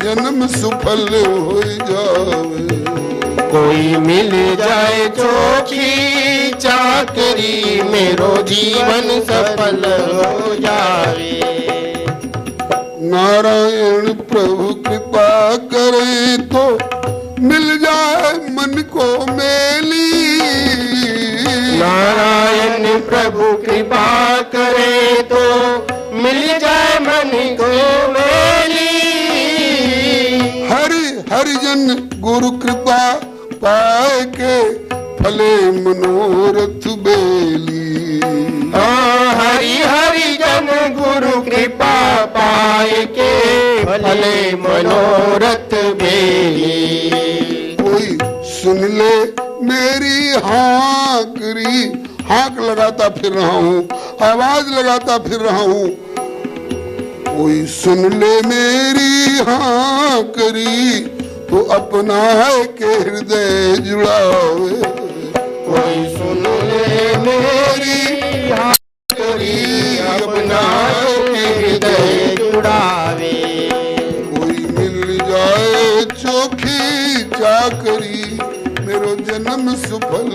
जन्म सफल हो जावे। कोई मिल जाए चोखी चाकरी मेरो जीवन सफल हो जावे। नारायण प्रभु कृपा करे तो मिल जाए मन को मेली। नारायण प्रभु कृपा करे तो मिल जाए मन को मेली। हरि हरिजन गुरु कृपा पाए के फले मनोरथ बेली। हरि हरि जन गुरु कृपा पाए के फले मनोरथ बेली। कोई सुन ले मेरी हाकरी, हाक लगाता फिर रहा हूँ, आवाज लगाता फिर रहा हूँ। कोई सुन ले मेरी हाकरी तो अपना है के हृदय जुड़ावे। कोई सुन ले मेरी हाकरी अपना है के हृदय जुड़ावे। कोई मिल जाए चोखी चाकरी मेरो जन्म सफल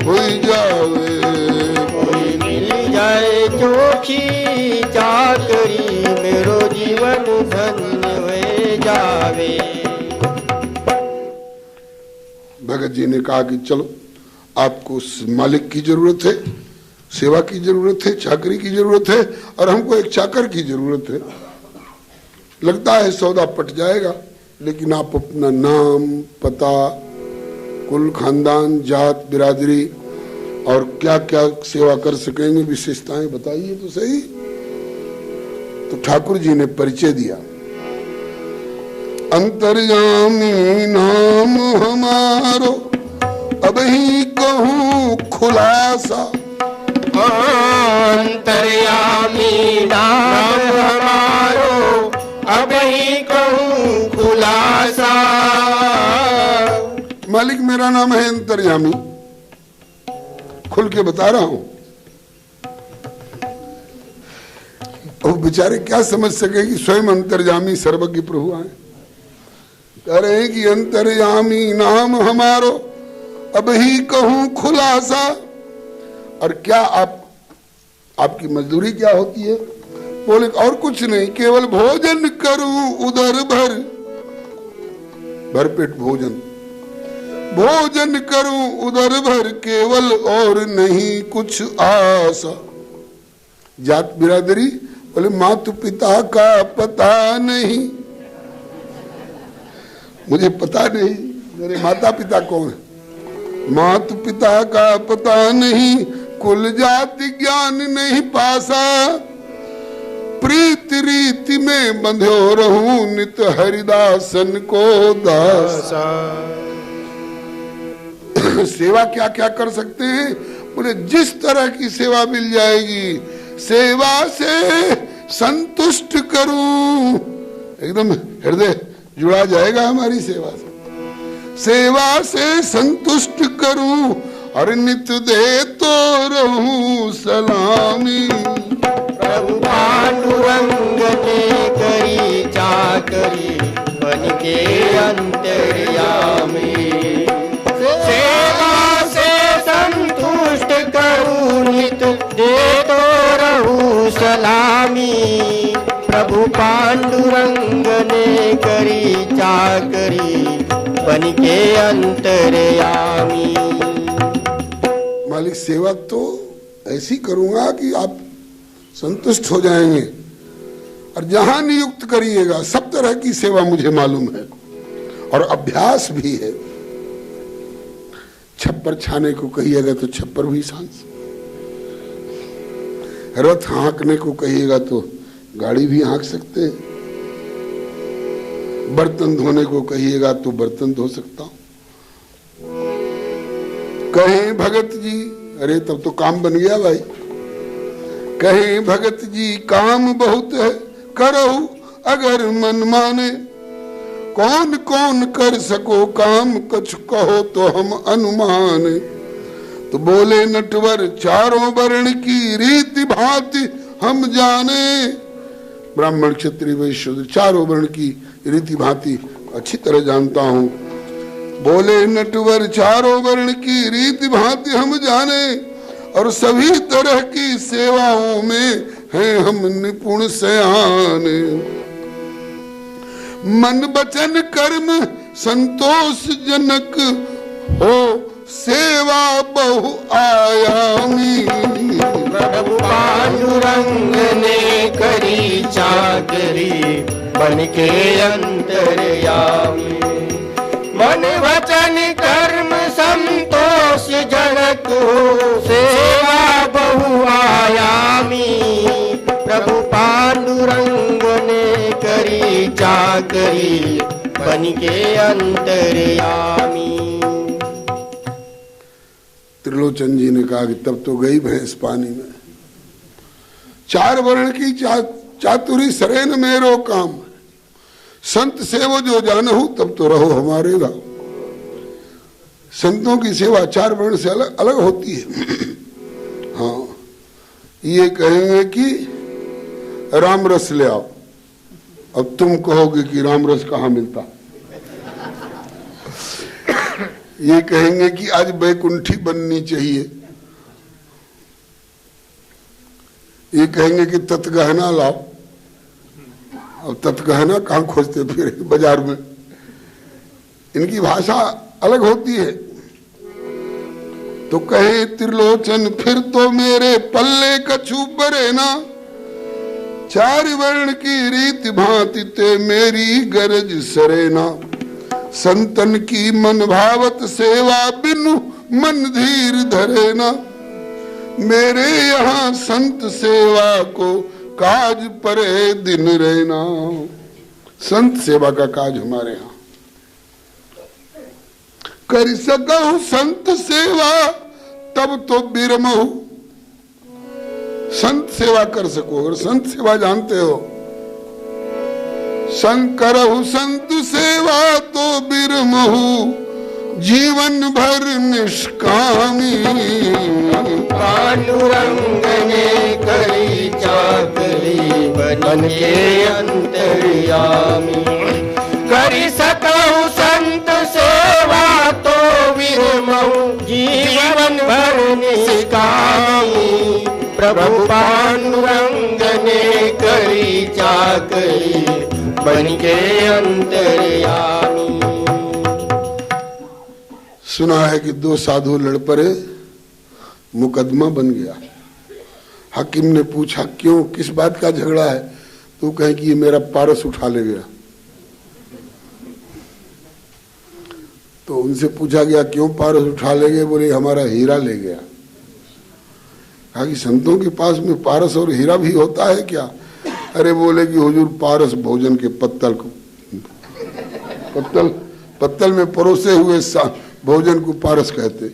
हो जावे। कोई मिल जाए चोखी चाकरी मेरो जीवन धन्य हो जावे। भगत जी ने कहा कि चलो आपको मालिक की जरूरत है, सेवा की जरूरत है, चाकरी की जरूरत है और हमको एक चाकर की जरूरत है। लगता है सौदा पट जाएगा, लेकिन आप अपना नाम, पता, कुल, खानदान, जात, बिरादरी और क्या क्या सेवा कर सकेंगे, विशेषताएं बताइए तो सही। तो ठाकुर जी ने परिचय दिया। अंतर्यामी नाम हमारो अब ही कहूँ खुलासा। अंतर्यामी नाम हमारो अब ही कहूँ खुलासा। मालिक मेरा नाम है अंतर्यामी, खुल के बता रहा हूं। अब बेचारे क्या समझ सके कि स्वयं अंतर्यामी सर्वज्ञ प्रभु आए। कह रहे हैं कि अंतर्यामी नाम हमारो अब ही कहूं खुलासा। और क्या आपकी मजदूरी क्या होती है? बोले और कुछ नहीं, केवल भोजन करूं उदर भरपेट भोजन, भोजन करूं उदर भर केवल और नहीं कुछ आशा। जात बिरादरी बोले मातु पिता का पता नहीं, मुझे पता नहीं मेरे माता पिता कौन है। मातु पिता का पता नहीं, कुल जाति ज्ञान नहीं पासा। प्रीत रीति में बंध्यो रहूं नित हरिदासन को दासा। सेवा क्या क्या कर सकते हैं? बोले जिस तरह की सेवा मिल जाएगी, सेवा से संतुष्ट करूं। एकदम हृदय जुड़ा जाएगा हमारी सेवा से। सेवा से संतुष्ट करूं और नित दे तो रहूं सलामी। प्रभु पांडुरंग ने करी चाकरी बन के अंतर्यामी। सेवा से संतुष्ट करूं नित दे तो रहूं सलामी। प्रभु पांडुरंग ने करी चाकरी बन के अंतर्यामी। मालिक सेवा तो ऐसी करूंगा कि आप संतुष्ट हो जाएंगे, और जहां नियुक्त करिएगा सब तरह की सेवा मुझे मालूम है और अभ्यास भी है। छप्पर छाने को कहिएगा तो छप्पर भी सांस, रथ हाँकने को कहिएगा तो गाड़ी भी हाँक सकते हैं, बर्तन धोने को कहिएगा तो बर्तन धो सकता हूं। कहें भगत जी, अरे तब तो काम बन गया भाई। कहें भगत जी काम बहुत है, करो अगर मन माने। कौन कौन कर सको काम, कछ कहो तो हम अनुमान। तो बोले नटवर चारों वर्ण की रीति भांति हम जाने। ब्राह्मण क्षत्रिय वैश्य शूद्र चारों वर्ण की रीति भांति अच्छी तरह जानता हूँ। बोले नटवर चारों वर्ण की रीति भांति हम जाने, और सभी तरह की सेवाओं में हैं हम निपुण सयाने। मन वचन कर्म संतोष जनक हो, सेवा बहु आयामी। प्रभु पांडुरंग ने करी चाकरी, बन के अंतर्यामी। मन वचन कर्म संतोष जनक हो, सेवा बहु आयामी। प्रभु पांडुरंग ने करी चाकरी, बन के अंतर्यामी। त्रिलोचन जी ने कहा कि तब तो गई भैंस पानी में। चार वर्ण की चातुरी सरेन मेरो काम, संत सेवो जो जानहु तब तो रहो हमारे गाँव। संतों की सेवा चार वर्ण से अलग अलग होती है। हाँ, ये कहेंगे कि राम रस ले आओ, अब तुम कहोगे कि राम रस कहाँ मिलता। ये कहेंगे कि आज बैकुंठी बननी चाहिए, ये कहेंगे कि तत्गहना लाओ। अब तत्गहना कहाँ खोजते फिर बाजार में, इनकी भाषा अलग होती है। तो कहे त्रिलोचन फिर तो मेरे पल्ले कछु बरे ना, चार वर्ण की रीति भांति ते मेरी गरज सरेना। संतन की मन भावत सेवा बिनु मन धीर धरे ना, मेरे यहाँ संत सेवा को काज परे दिन रहना। संत सेवा का काज हमारे यहाँ कर सकूं संत सेवा तब तो बिरमहु। संत सेवा कर सको, अगर संत सेवा जानते हो, संकरहु संत सेवा तो बिरमहु, जीवन भर निष्कामी। पांडुरंग ने करी चाकरी, बन के अंतर्यामी। करी सकूं संत सेवा तो विरमहु, जीवन भर निष्कामी। प्रभु पांडुरंग ने करी चाकरी, बन के अंतर्यामी। सुना है कि दो साधु लड़ पड़े, मुकदमा बन गया। हाकिम ने पूछा क्यों, किस बात का झगड़ा है? तो कहे कि ये मेरा पारस उठा ले गया। तो उनसे पूछा गया क्यों पारस उठा ले गए? बोले हमारा हीरा ले गया। कहा कि संतों के पास में पारस और हीरा भी होता है क्या? अरे बोले कि हुजूर पारस भोजन के पत्तल को, पत्तल में परोसे हुए भोजन को पारस कहते,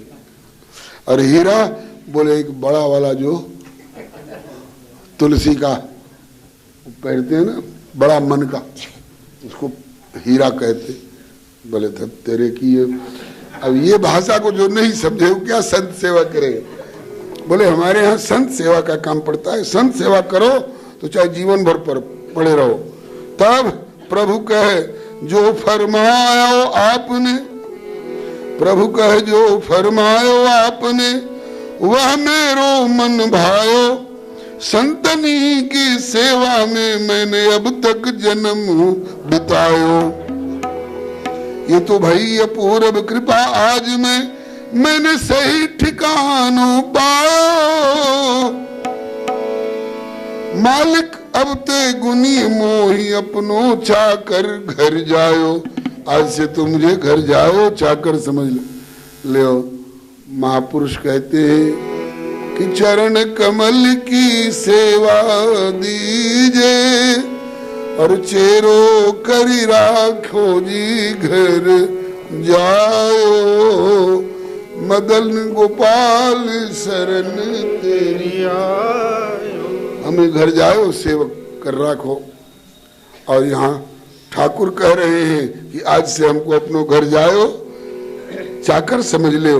और हीरा बोले एक बड़ा वाला जो तुलसी का पहनते हैं ना, बड़ा मन का, उसको हीरा कहते। बोले तेरे की ये, अब ये भाषा को जो नहीं समझे वो क्या संत सेवा करेगा? बोले हमारे यहाँ संत सेवा का काम पड़ता है, संत सेवा करो तो चाहे जीवन भर पर पड़े रहो। तब प्रभु कहे जो फरमायो आपने, प्रभु कहे जो फरमायो आपने, वह मेरो मन भायो। संतनी की सेवा में मैंने अब तक जन्म बितायो। ये तो भाई अपूर्व कृपा आज मैंने सही ठिकानों पायो। मालिक अब ते गुनी मोही अपनो चाकर घर जायो। आज से तुम मुझे घर जाओ चाकर समझ ले। महापुरुष कहते हैं कि चरण कमल की सेवा दीजे, और चेरो करी राखो जी घर जायो। मदन गोपाल शरण तेरी आयो। हमें घर जाओ, सेवक कर राखो। और यहाँ ठाकुर कह रहे हैं कि आज से हमको अपनो घर जाओ चाकर समझ ले।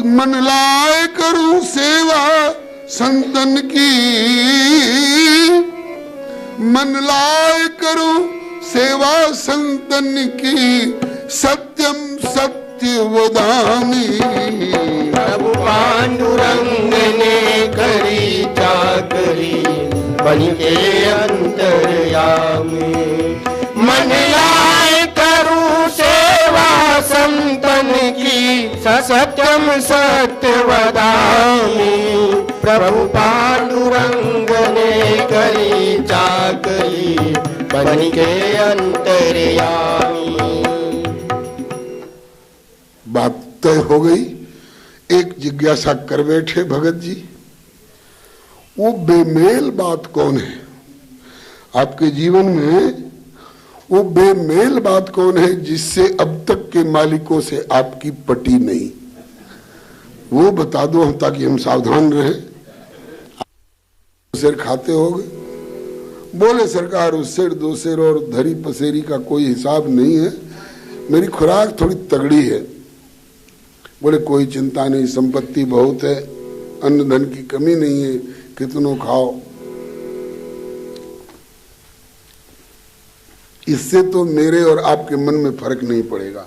मन लाए करूं सेवा संतन की, मन लाए करो सेवा संतन की, सत्यम सत्य वदामी। प्रभु पांडुरंग ने करी चाकरी, बन के अंतर्यामी। मन लाए करूं सेवा संतन की, सत्यम सत्य वदामी। प्रभु पांडुरंग ने करी चाकरी, बन के अंतर्यामी। बात तय हो गई। एक जिज्ञासा कर बैठे भगत जी, वो बेमेल बात कौन है आपके जीवन में? वो बेमेल बात कौन है जिससे अब तक के मालिकों से आपकी पटी नहीं? वो बता दो हम, ताकि हम सावधान रहें। सिर खाते होगे? बोले सरकार उस सिर दो सिर और धरी पसेरी का कोई हिसाब नहीं है, मेरी खुराक थोड़ी तगड़ी है। बोले कोई चिंता नहीं, संपत्ति बहुत है, अन्न धन की कमी नहीं है, कितनों खाओ। इससे तो मेरे और आपके मन में फर्क नहीं पड़ेगा।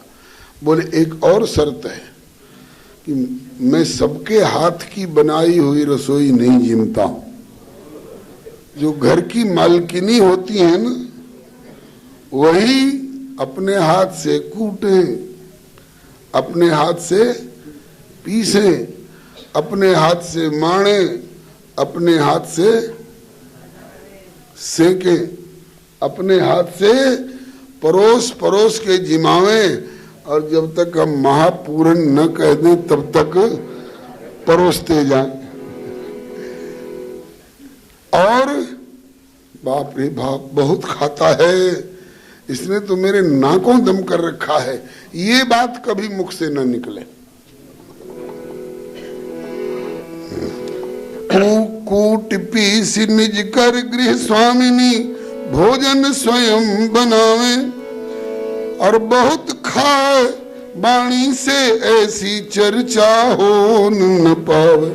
बोले एक और शर्त है कि मैं सबके हाथ की बनाई हुई रसोई नहीं जिमता हूं। जो घर की मालकिनी होती है ना, वही अपने हाथ से कूटे, अपने हाथ से पीसे, अपने हाथ से माणे, अपने हाथ से सेके, अपने हाथ से परोस परोस के जिमावे। और जब तक हम महापूरन न कह दें तब तक परोसते जाएं। और बाप रे बाप बहुत खाता है, इसने तो मेरे नाकों दम कर रखा है, ये बात कभी मुख से न निकले। कूट पीस निज कर गृह स्वामिनी, भोजन स्वयं बनावे। और बहुत खाए वाणी से ऐसी चर्चा हो न पावे।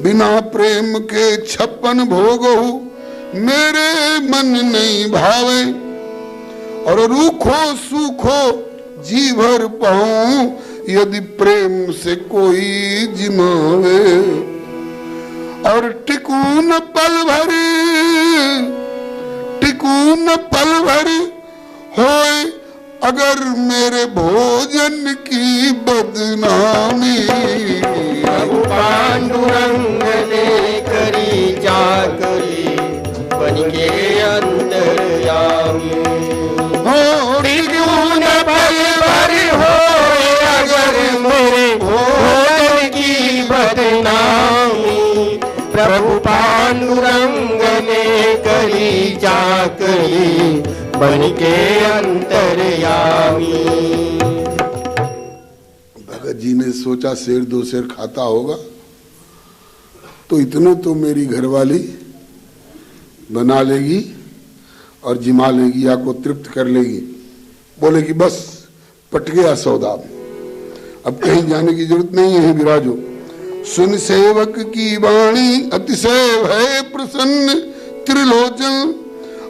बिना प्रेम के 56 भोग हो, मेरे मन नहीं भावे। और रूखो सूखो जी भर पाऊं, यदि प्रेम से कोई जिमावे। और टिकून पल भर होए अगर मेरे भोजन की बदनामी। प्रभु पांडुरंग ने करी चाकरी, बन के अंतर्यामी। टिकून पल भर होए अगर मेरे भोजन की बदनामी। प्रभु पांडुरंग ने करी चाकरी, बन के अंतर्यामी। भगत जी ने सोचा शेर दो शेर खाता होगा तो इतने तो मेरी घरवाली बना लेगी और जिमा लेगी, या को तृप्त कर लेगी। बोले कि बस पट गया सौदा, अब कहीं जाने की जरूरत नहीं है, विराजो। सुन सेवक की वाणी अतिशय है प्रसन्न, त्रिलोचन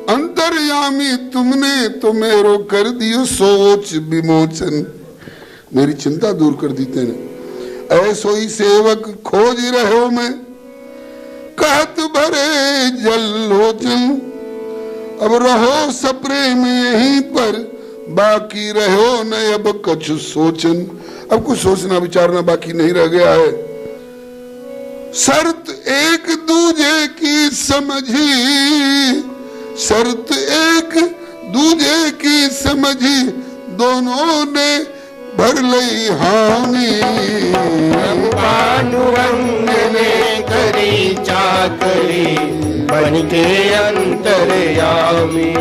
अंतर्यामी तुमने तो मेरो कर दियो सोच विमोचन। मेरी चिंता दूर कर दी तेने। ऐसो ही सेवक खोज रहो मैं, कहत भरे जल लोचन। अब रहो सप्रेम यहीं पर, बाकी रहो न अब कछु सोचन। अब कुछ सोचना विचारना बाकी नहीं रह गया है। शर्त एक दूजे की समझी, शर्त एक दूजे की समझी, दोनों ने भर लई हामी। पांडुरंग ने करी चाकरी, बन के अंतर्यामी।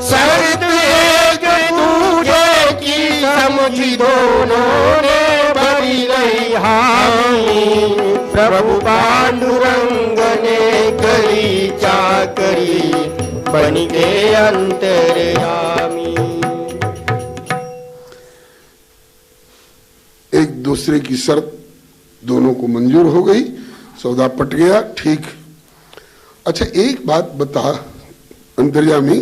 शर्त एक दूजे की समझी, दोनों ने भरी लई हामी। प्रभु पांडुरंग ने करी चाकरी, बन के अंतर्यामी। एक दूसरे की शर्त दोनों को मंजूर हो गई, सौदा पट गया। ठीक, अच्छा एक बात बता अंतर्यामी।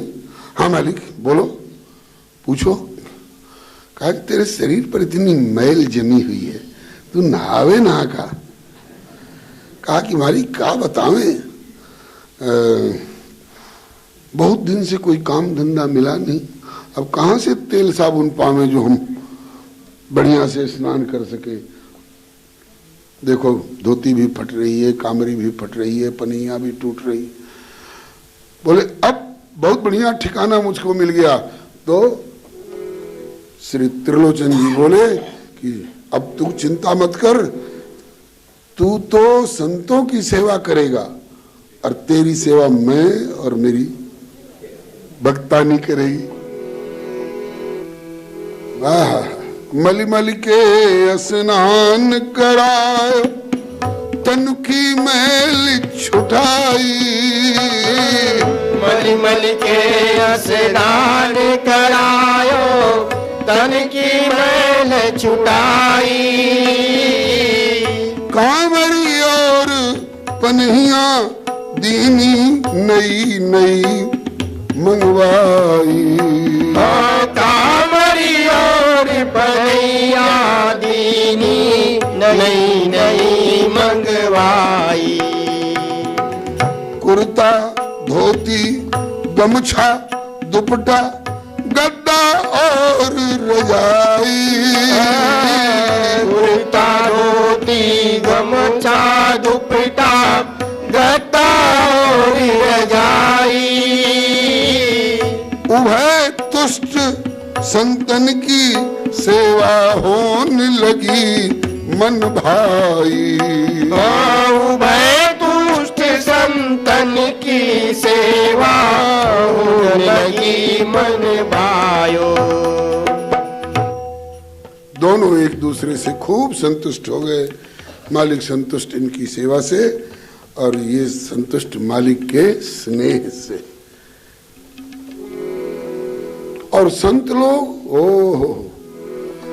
हाँ मालिक बोलो, पूछो। कहा कि तेरे शरीर पर इतनी मैल जमी हुई है, तू नहावे नहा का। कहा कि मालिक क्या बतावे, बहुत दिन से कोई काम धंधा मिला नहीं, अब कहाँ से तेल साबुन पावे जो हम बढ़िया से स्नान कर सके। देखो धोती भी फट रही है, कामरी भी फट रही है, पनिया भी टूट रही। बोले अब बहुत बढ़िया ठिकाना मुझको मिल गया। तो श्री त्रिलोचन जी बोले कि अब तू चिंता मत कर, तू तो संतों की सेवा करेगा और तेरी सेवा मैं और मेरी भक्तानी करेगी। वाह, मली मली के स्नान करायो, तन की मैल छुटाई। मली मली के स्नान करायो, तन की मैल छुटाई। कांवरी और पनहिया दीनी नई नई मंगवाई। कांवरी और पनहिया दीनी नई नई मंगवाई। कुर्ता धोती गमछा दुपट्टा गद्दा और रजाई। कुर्ता धोती गमछा दुपट्टा गद्दा और रजाई। उभय तुष्ट संतन की सेवा होने लगी मन भाई। उभय तुष्ट संतन की सेवा होने लगी मन भायो। दोनों एक दूसरे से खूब संतुष्ट हो गए। मालिक संतुष्ट इनकी सेवा से और ये संतुष्ट मालिक के स्नेह से। और संत लोग, ओहो,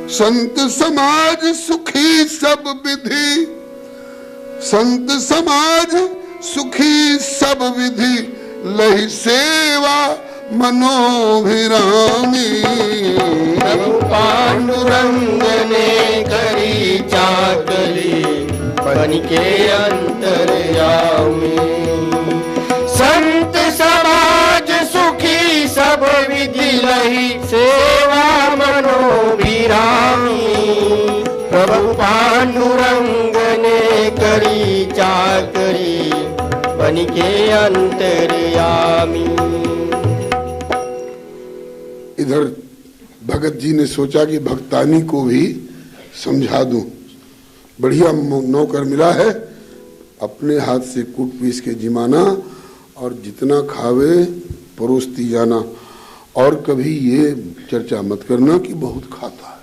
संत समाज सुखी सब विधि, संत समाज सुखी सब विधि, लही सेवा मनोभिरामी। पांडुरंग ने करी चाकरी, बन के अंतर्यामी। संत समाज सुखी सब विधि, लही सेवा मनोभिरामी। प्रभु पांडुरंग ने करी चाकरी, बन के अंतर्यामी। इधर भगत जी ने सोचा कि भक्तानी को भी समझा दूं, बढ़िया नौकर मिला है, अपने हाथ से कूट पीस के जिमाना और जितना खावे परोसती जाना, और कभी ये चर्चा मत करना कि बहुत खाता है।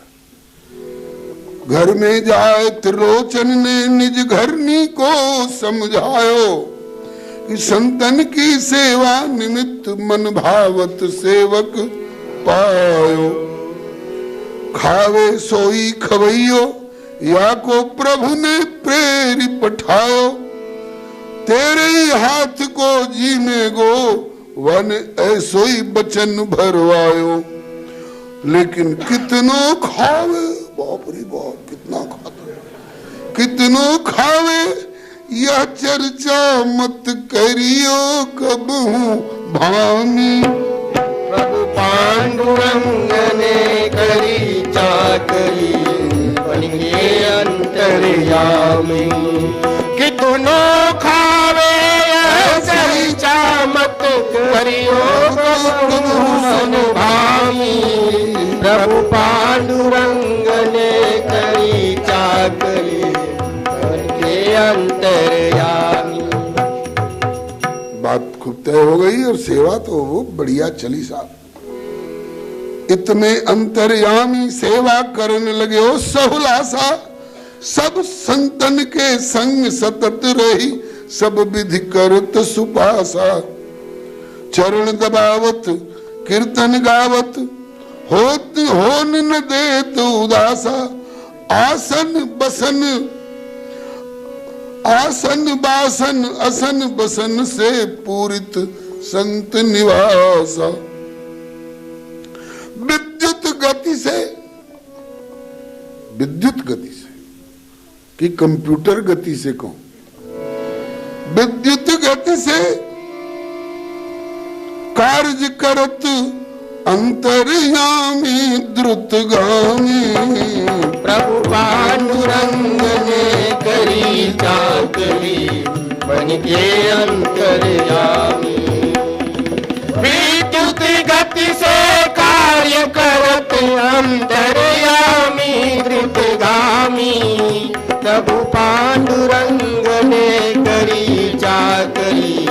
घर में जाए त्रिलोचन ने निज घरनी को समझायो कि संतन की सेवा निमित्त मन भावत सेवक पायो। खावे सोई खवैयो, या को प्रभु ने प्रेरी पठायो। तेरे ही हाथ को जी में गो, वन ऐसो ही बचन भरवायो। लेकिन कितनो खावे, बाप रे बाप कितना खाता है, कितनो खावे यह चर्चा मत करियो कबहू भानी। प्रभु पांडुरंग ने करी चाकरी, बन के अंतर्यामी। कितनो खावे चर्चा मत करियो कबहू भानी। प्रभु पांडुरंग ने करी चाकरी, बन के अंतर्यामी। बात खूब तय हो गई और सेवा तो वो बढ़िया चली साहब। इतने अंतर्यामी सेवा करने लगे हो सहुलासा। सब संतन के संग सतत रही, सब विधि करत सुपासा। चरण दबावत कीर्तन गावत, होत होन न देत उदासा। आसन बसन आसन बासन असन बसन से पूरित संत निवासा। विद्युत गति से, विद्युत गति से कि कंप्यूटर गति से कहूं, विद्युत गति से कार्य करत अंतर्यामी द्रुतगामी। प्रभु पांडुरंग ने करी चाकरी बन के अंतर्यामी। विद्युत गति से कार्य करत अंतर्यामी द्रुतगामी। प्रभु पांडुरंग ने करी चाकरी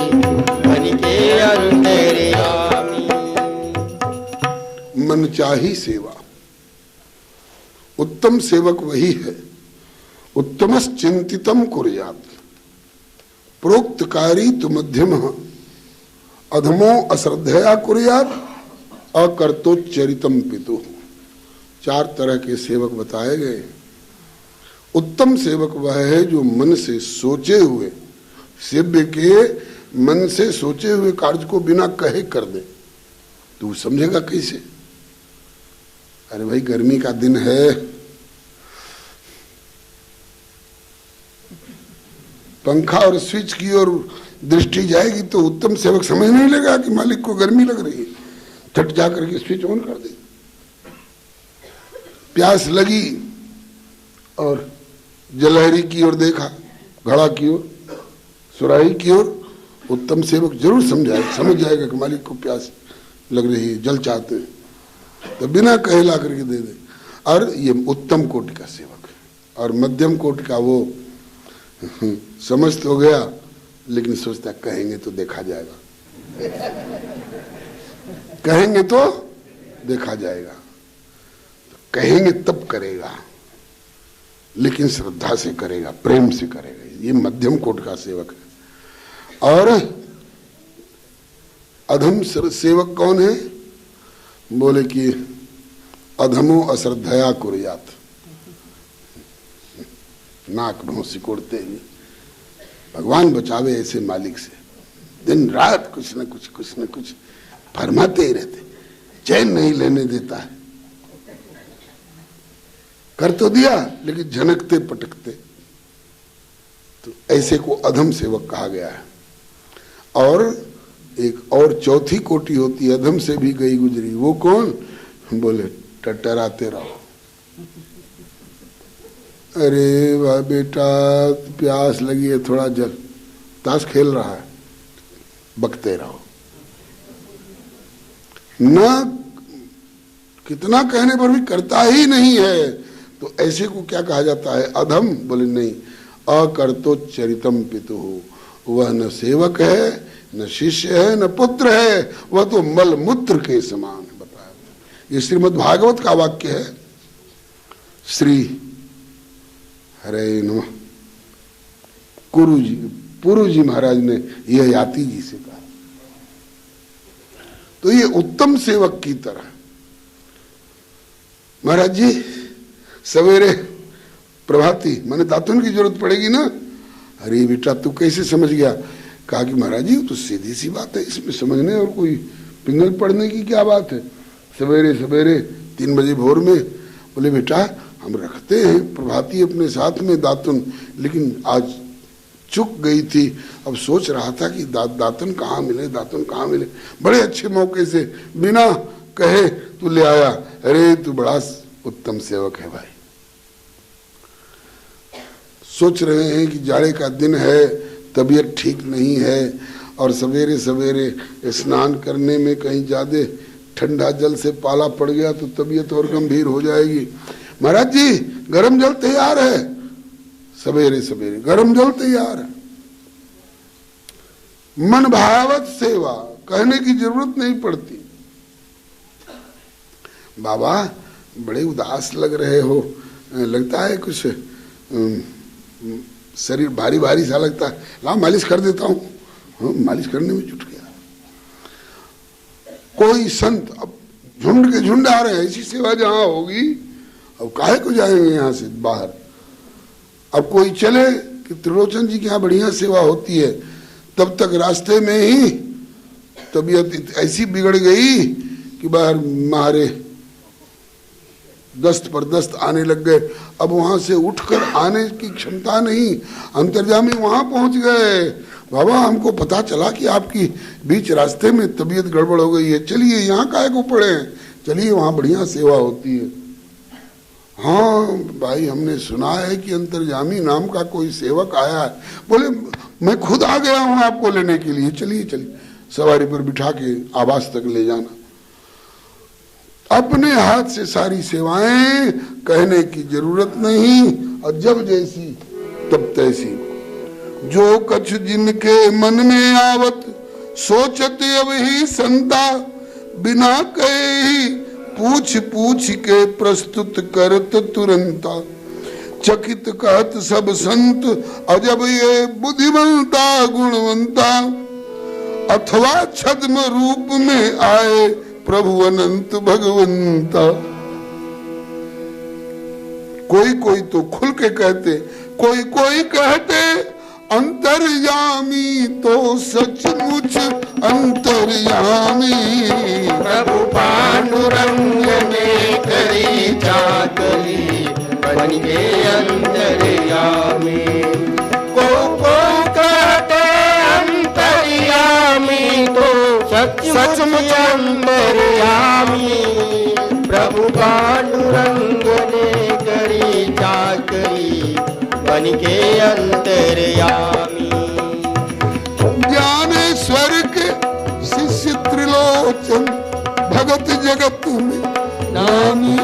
बन के अंतर्यामी। मनचाही सेवा, उत्तम सेवक वही है। उत्तमस् चिंतितम कुर्यात् प्रोक्तकारी तु मध्यम अधमो अश्रद्धया कुर्यात् अकर्तोच्चरितम पितु। 4 तरह के सेवक बताए गए। उत्तम सेवक वह है जो मन से सोचे हुए, सेव्य के मन से सोचे हुए कार्य को बिना कहे कर दे। तू समझेगा कैसे? अरे भाई गर्मी का दिन है, पंखा और स्विच की ओर दृष्टि जाएगी तो उत्तम सेवक समझ नहीं लेगा कि मालिक को गर्मी लग रही है, झट जा करके स्विच ऑन कर दे। प्यास लगी और जलहरी की ओर देखा, घड़ा की ओर, सुराही की ओर, उत्तम सेवक जरूर समझ जाएगा कि मालिक को प्यास लग रही है, जल चाहते हैं, तो बिना कहे ला करके दे दे। और ये उत्तम कोटि का सेवक है। और मध्यम कोटि का वो समझ तो गया लेकिन सोचता कहेंगे तो देखा जाएगा, कहेंगे तो देखा जाएगा, कहेंगे तब करेगा, लेकिन श्रद्धा से करेगा, प्रेम से करेगा। ये मध्यम कोटि का सेवक है। और अधम सेवक कौन है? बोले कि अधमो अश्रद्धया कुर्यात्, नाक मुंह सिकोड़ते हुए। भगवान बचावे ऐसे मालिक से, दिन रात कुछ न कुछ फरमाते ही रहते, चैन नहीं लेने देता है। कर तो दिया लेकिन झनकते पटकते, तो ऐसे को अधम सेवक कहा गया है। और एक और चौथी कोटि होती है, अधम से भी गई गुजरी। वो कौन? बोले टटराते रहो। अरे वाह बेटा, प्यास लगी है, थोड़ा जल, ताश खेल रहा है, बकते रहो ना, कितना कहने पर भी करता ही नहीं है, तो ऐसे को क्या कहा जाता है? अधम। बोले नहीं, अकर्तोच्चरितम पितु। वह न सेवक है, न शिष्य है, न पुत्र है, वह तो मल मूत्र के समान है। बताया ये श्रीमद् भागवत का वाक्य है। श्री हरे नमः पुरु जी महाराज ने यह याति जी से कहा। तो ये उत्तम सेवक की तरह। महाराज जी सवेरे प्रभाती माने दातुन की जरूरत पड़ेगी ना। अरे बेटा तू कैसे समझ गया? कहा कि महाराज जी तो सीधी सी बात है, इसमें समझने और कोई पिंगल पड़ने की क्या बात है। सवेरे सवेरे 3 बजे भोर में। बोले बेटा हम रखते हैं प्रभाती अपने साथ में दातुन, लेकिन आज चुक गई थी, अब सोच रहा था कि दातुन कहाँ मिले, दातुन कहाँ मिले। बड़े अच्छे मौके से बिना कहे तू ले आया। अरे तू बड़ा उत्तम सेवक है भाई। सोच रहे हैं कि जाड़े का दिन है, तबीयत ठीक नहीं है, और सवेरे सवेरे स्नान करने में कहीं ज्यादा ठंडा जल से पाला पड़ गया तो तबीयत और गंभीर हो जाएगी। महाराज जी गरम जल तैयार है, सवेरे सवेरे गरम जल तैयार है। मन भावत सेवा, कहने की जरूरत नहीं पड़ती। बाबा बड़े उदास लग रहे हो, लगता है कुछ शरीर भारी भारी सा लगता है, ला मालिश कर देता हूं। मालिश करने में जुट गया। कोई संत, अब झुंड के झुंड आ रहे हैं, ऐसी सेवा जहां होगी अब काहे को जाएंगे यहां से बाहर। अब कोई चले कि त्रिलोचन जी के यहाँ बढ़िया सेवा होती है, तब तक रास्ते में ही तबीयत ऐसी बिगड़ गई कि बाहर मारे दस्त पर दस्त आने लग गए। अब वहां से उठकर आने की क्षमता नहीं, अंतर्यामी वहां पहुंच गए। बाबा हमको पता चला कि आपकी बीच रास्ते में तबीयत गड़बड़ हो गई है, चलिए यहाँ काहे को पड़े हैं, चलिए वहां बढ़िया सेवा होती है। हाँ भाई हमने सुना है कि अंतर्यामी नाम का कोई सेवक आया है। बोले मैं खुद आ गया हूं आपको लेने के लिए, चलिए चलिए, सवारी पर बिठा के आवास तक ले जाना। अपने हाथ से सारी सेवाएं, कहने की जरूरत नहीं, और जब जैसी तब तैसी। जो कछ जिनके मन में आवत, सोचते अब ही संता, बिना कहे ही पूछ पूछ के प्रस्तुत करत तुरंता। चकित कहत सब संत, अजब ये बुद्धिमंता गुणवंता, अथवा छद्म रूप में आए प्रभु अनंत भगवंता। कोई कोई तो खुल के कहते, कोई कोई कहते अंतर्यामी तो सचमुच अंतर्यामी। प्रभु पांडुरंग ने करी चाकरी, बन के अंतर्यामी। को कहते अंतर्यामी तो सचमुच अंतर्यामी। प्रभु पांडुरंग ने करी चाकरी, बन के अंतर्यामी। ज्ञानेश्वर के शिष्य त्रिलोचन, भगत जगत में नामी।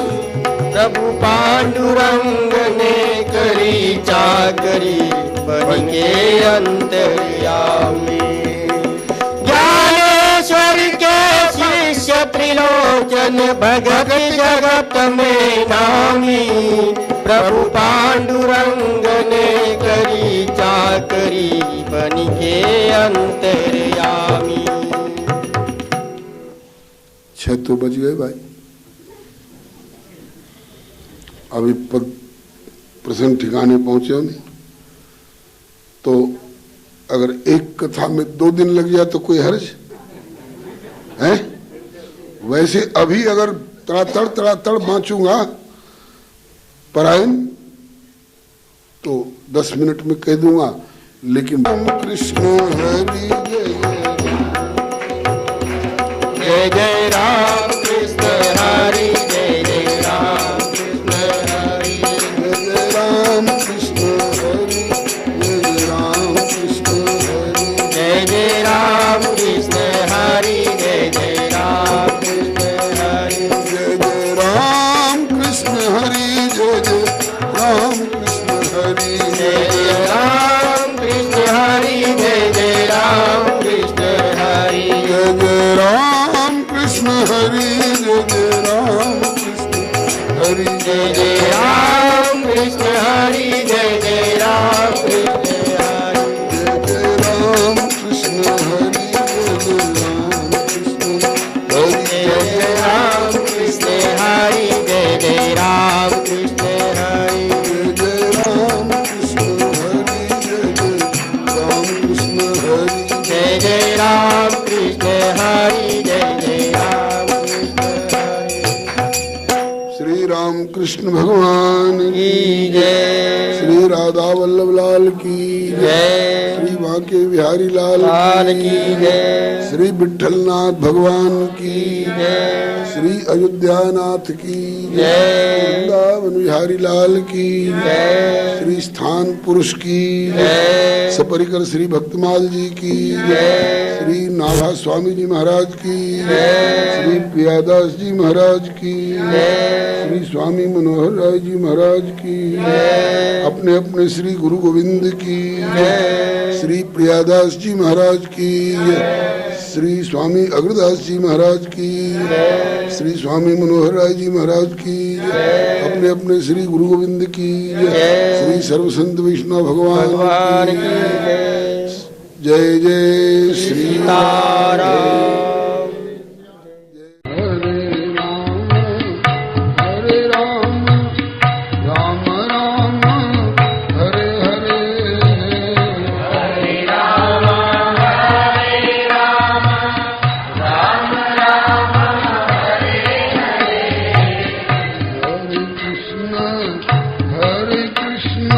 प्रभु पांडुरंग ने करी चाकरी, बन के अंतर्यामी। ज्ञानेश्वर के शिष्य त्रिलोचन, भगत जगत में नामी। प्रभु पांडुरंग ने करी चाकरी, बन के अंतर्यामी। 6 तो बज गए भाई। अभी प्रसन्न ठिकाने पहुंचे हो नहीं, तो अगर एक कथा में 2 दिन लग जाए तो कोई हर्ज है? वैसे अभी अगर तड़ातड़ बाँचूंगा परायण तो 10 मिनट में कह दूंगा, लेकिन कृष्ण हरि जय जय राम कृष्ण हरि, जय जय राम कृष्ण हरि, जय राम कृष्ण हरि, जय राम कृष्ण हरि, जय जय राम कृष्ण हरि, जय जय राम कृष्ण हरि, जय जय राम कृष्ण हरि, जय जय राम कृष्ण हरि, जय जय राम कृष्ण हरि, जय जय राम कृष्ण हरि, जय जय राम कृष्ण हरि, जय जय राम कृष्ण हरि, जय जय राम कृष्ण हरि, जय जय राम कृष्ण हरि, जय जय राम कृष्ण हरि, जय जय राम कृष्ण हरि, जय जय राम कृष्ण हरि, जय जय राम कृष्ण हरि, जय जय राम कृष्ण हरि, जय जय राम कृष्ण हरि। श्री राम कृष्ण भगवान की जय, श्री राधा वल्लभ लाल की जय, श्री बांके बिहारी लाल की जय, श्री विठलनाथ भगवान की जय, श्री अयोध्यानाथ की जय, वृंदावन बिहारी लाल की जय, श्री स्थान पुरुष की जय, सपरिकर श्री भक्तमाल जी की जय, श्री नाभा स्वामी जी महाराज की जय, श्री प्रियादास जी महाराज की जय, श्री स्वामी मनोहर राय जी महाराज की जय, अपने अपने श्री गुरु गोविंद की जय, श्री प्रियादास जी महाराज की श्री स्वामी अग्रदास जी महाराज की श्री स्वामी मनोहर राय जी महाराज की अपने अपने श्री गुरु गोविंद की श्री सर्व संत वैष्णव भगवान की जय जय श्री सीताराम। हरे राम राम राम हरे हरे हरे कृष्ण